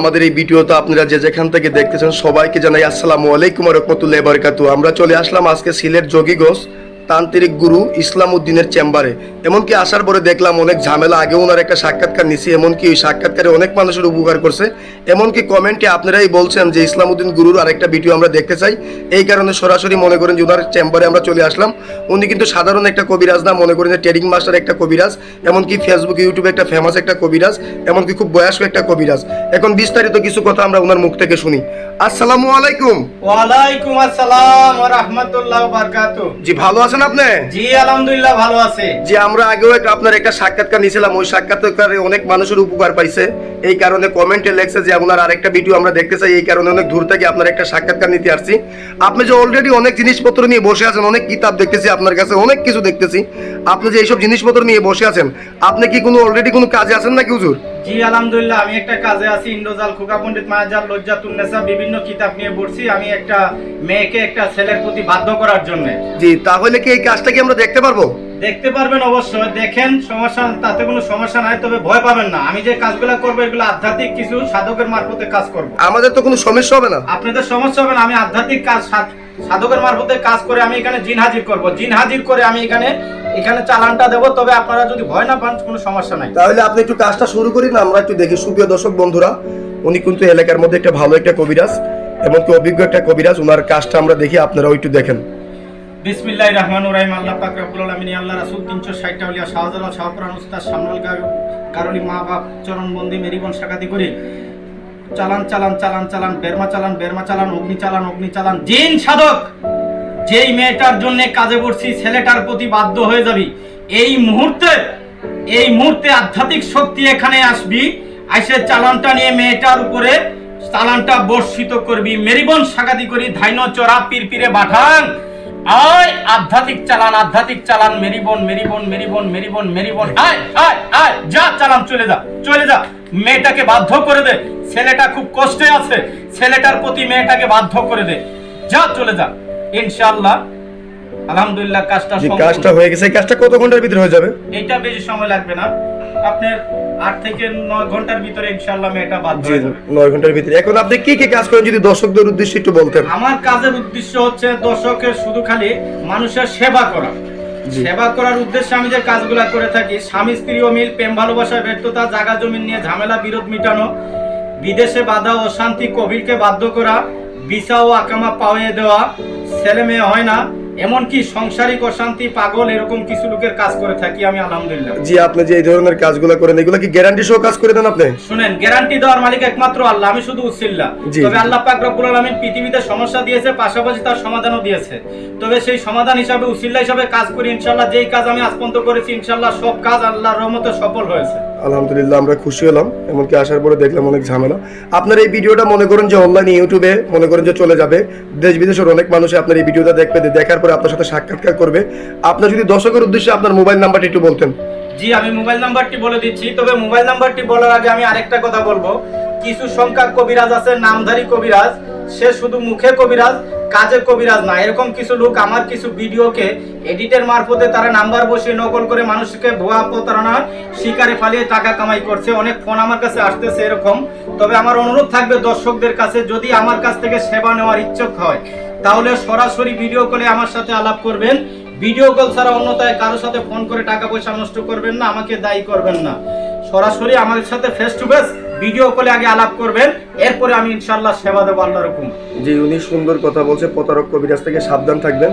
আমাদের এই ভিডিওতে আপনারা যে যেখান থেকে দেখতেছেন সবাইকে জানাই আসসালামু আলাইকুম ওয়া রাহমাতুল্লাহি ওয়া বারাকাতুহু। আমরা চলে আসলাম আজকে সিলেট যোগীগঞ্জ তান্ত্রিক গুরু ইসলাম উদ্দিনের চেম্বারে। এমনকি আসার পরে দেখলাম অনেক ঝামেলা, আগে ওনার একটা সাক্ষাৎকার নিছি, এমনকি ওই সাক্ষাৎকারে অনেক মানুষের উপকার করছে। এমনকি কমেন্টে আপনারাই বলছেন যে ইসলাম উদ্দিন গুরুর আরেকটা ভিডিও আমরা দেখতে চাই, এই কারণে সরাসরি মনে করেন যে ওনার চেম্বারে আমরা চলে আসলাম। উনি কিন্তু সাধারণ একটা কবিরাজ না, মনে করেন যে ট্রেডিং মাস্টার একটা কবিরাজ, এমনকি ফেসবুক ইউটিউবে একটা ফেমাস একটা কবিরাজ, এমনকি খুব বয়স্ক একটা কবিরাজ। এখন বিস্তারিত কিছু কথা আমরা ওনার মুখ থেকে শুনি। আসসালামু আলাইকুম। ওয়ালাইকুম আসসালাম ওয়া রাহমাতুল্লাহি ওয়া বারাকাতুহু। জি ভালো আছেন আপনি? জি আলহামদুলিল্লাহ ভালো আছে। জি আমরা আগেও আপনার একটা সাক্ষাৎকার নিয়েছিলাম, ওই সাক্ষাৎকারে অনেক মানুষের উপকার পাইছে, এই কারণে কমেন্টে লেখছে যে আপনার আরেকটা ভিডিও আমরা দেখতে চাই, এই কারণে অনেক দূর থেকে আপনার একটা সাক্ষাৎকার নিতে আসছি। আপনি যে অলরেডি অনেক জিনিসপত্র নিয়ে বসে আছেন, অনেক কিতাব দেখতেছি আপনার কাছে, অনেক কিছু দেখতেছি, আপনি যে এইসব জিনিসপত্র নিয়ে বসে আছেন, আপনি কি কোনো অলরেডি কোনো কাজে আছেন নাকি হুজুর? জি আলহামদুলিল্লাহ আমি একটা কাজে আছি। ইন্দ্রজাল খোকা পণ্ডিত মায়াজাল লজ্জাতুন্নেসা বিভিন্ন কিতাব নিয়ে বসছি আমি একটা মেয়েকে একটা ছেলের প্রতি বাধ্য করার জন্য। জি তাহলে কি এই কাজটা কি আমরা দেখতে পারবো? দেখতে পারবেন অবশ্যই, দেখেন, সমস্যা তাতে কোনো সমস্যা নাই, তবে ভয় পাবেন না। আমি যে কাজগুলো করবো এগুলো আধ্যাত্মিক কিছু সাধকের মারফতে কাজ করব। আমাদের তো কোনো সমস্যা হবে না? আপনাদের সমস্যা হবে না। আমি আধ্যাত্মিক কাজ সাধকের মারফতে কাজ করে আমি এখানে জিন হাজির করব। জিন হাজির করে আমি এখানে চালানটা দেবো, তবে আপনারা যদি ভয় না পান কোনো সমস্যা নাই। তাহলে আপনি একটু কাজটা শুরু করি না, আমরা একটু দেখি। সুপ্রিয় দর্শক বন্ধুরা, উনি কিন্তু এলাকার মধ্যে একটা ভালো একটা কবিরাজ এবং অভিজ্ঞ একটা কবিরাজ, ওনার কাজটা আমরা দেখি, আপনারাও একটু দেখেন। বিসমিল্লাহির রহমানির রহিম। আল্লাহ পাক রব্বুল আলামিন, আল্লাহ রাসূল 360টা আউলিয়া শাহজালাল শাহপুরান উস্তাদ সামনাল কারণী মা বাপ চরণ বন্দি মেরিবন সাকাতি করি চালান চালান চালান চালান বেরমা চালান বেরমা চালান অগ্নি চালান অগ্নি চালান। জিন সাধক যেই মেয়েটার জন্য কাজে বসছি ছেলেটার প্রতি বাধ্য হয়ে যাবি, এই মুহূর্তে আধ্যাত্মিক শক্তি এখানে আসবি, আইসে চালানটা নিয়ে মেয়েটার উপরে চালানটা বর্ষিত করবি। মেরিবন সাকাতি করি ধাইন চড়া পিরপিরে বাঠান আয় আধ্যাত্মিক চালান মেরিবন মেরিবন মেরিবন মেরিবন মেরিবন আয় আয় আয় যা চালান চলে যা মেয়েটাকে বাধ্য করে দে। ছেলেটা খুব কষ্টে আছে, ছেলেটার প্রতি মেয়েটাকে বাধ্য করে দে, যা চলে যা। ইনশাআল্লাহ আলহামদুলিল্লাহ কাজটা হয়ে গেছে। এই কাজটা কত ঘন্টার ভিতরে হয়ে যাবে? এটা বেশি সময় লাগবে না, আপনার 8 থেকে 9 ঘন্টার ভিতরে ইনশাআল্লাহ মেয়েটা বাধ্য হয়ে যাবে। 9 ঘন্টার ভিতরে। এখন আপনি কি কি কাজ করেন যদি দর্শকদের উদ্দেশ্যে একটু বলতেন? আমার কাজের উদ্দেশ্য হচ্ছে দর্শকের শুধু খালি মানুষের সেবা করা। সেবা করার উদ্দেশ্যে আমি যে কাজগুলো করে থাকি, স্বামী স্ত্রী অমিল, প্রেম ভালোবাসা ব্যর্থতা, জায়গা জমি নিয়ে ঝামেলা বিরোধ মিটানো, বিদেশে বাধা অশান্তি কবিরকে বাধ্য করা, ভিসা ও আকামা পাওয়িয়ে দেওয়া, ছেলে মেয়ে হয় না, এমনকি সাংসারিক অশান্তি পাগল, এরকম কিছু লোকের কাজ করে থাকি আমি আলহামদুলিল্লাহ। জি আপনি যে এই ধরনের কাজগুলো করেন, এগুলো কি গ্যারান্টি সহ কাজ করে দেন আপনি? শুনেন, গ্যারান্টি দেওয়ার মালিক একমাত্র আল্লাহ, আমি শুধু উসিলা। তবে আল্লাহ পাক রব্বুল আলামিন পৃথিবীতে সমস্যা দিয়েছে, পাশাপাশি তার সমাধানও দিয়েছে। তবে সেই সমাধান হিসাবে উসিলা হিসাবে কাজ করি ইনশাআল্লাহ। যেই কাজ আমি আজ পর্যন্ত করেছি ইনশাআল্লাহ সব কাজ আল্লাহর রহমতে সফল হয়েছে আলহামদুলিল্লাহ। আমরা খুশি হলাম, এমনকি আসার পরে দেখলাম অনেক ঝামেলা। আপনার এই ভিডিওটা মনে করেন যে অনলাইন ইউটিউবে মনে করেন যে চলে যাবে, দেশ বিদেশের অনেক মানুষ আপনার এই ভিডিওটা দেখবে, দেখার পরে আপনার সাথে সাক্ষাৎকার করবে। আপনার যদি দর্শকের উদ্দেশ্যে আপনার মোবাইল নাম্বারটা একটু বলতেন। জি আমি মোবাইল নাম্বারটি বলে দিচ্ছি, তবে মোবাইল নাম্বারটি বলার আগে আমি আরেকটা কথা বলবো। কিছু সংখ্যক কবিরাজ আছে, নামধারী কবিরাজ, সে শুধু মুখে কবিরাজ কাজে কবিরাজ না। এরকম কিছু লোক আমার কিছু ভিডিওকে এডিটের মারফতে তারা নাম্বার বসিয়ে নকল করে মানুষকে ভুয়া প্রতারণার শিকারে ফালিয়ে টাকা কামাই করছে। অনেক ফোন আমার কাছে আসতেছে এরকম। তবে আমার অনুরোধ থাকবে দর্শকদের কাছে, যদি আমার কাছ থেকে সেবা নেওয়ার ইচ্ছুক হয় তাহলে সরাসরি ভিডিও কলে আমার সাথে আলাপ করবেন। ভিডিও কল ছাড়া অন্যথায় কারোর সাথে ফোন করে টাকা পয়সা নষ্ট করবেন না, আমাকে দায়ী করবেন না। সরাসরি আমার সাথে ফেস টু ফেস ভিডিও কলে আগে আলাপ করবেন, এরপরে আমি ইনশাআল্লাহ সেবা দেবো আল্লাহর হুকুম। জি উনি সুন্দর কথা বলছে, প্রতারক কবিরাজ থেকে সাবধান থাকবেন।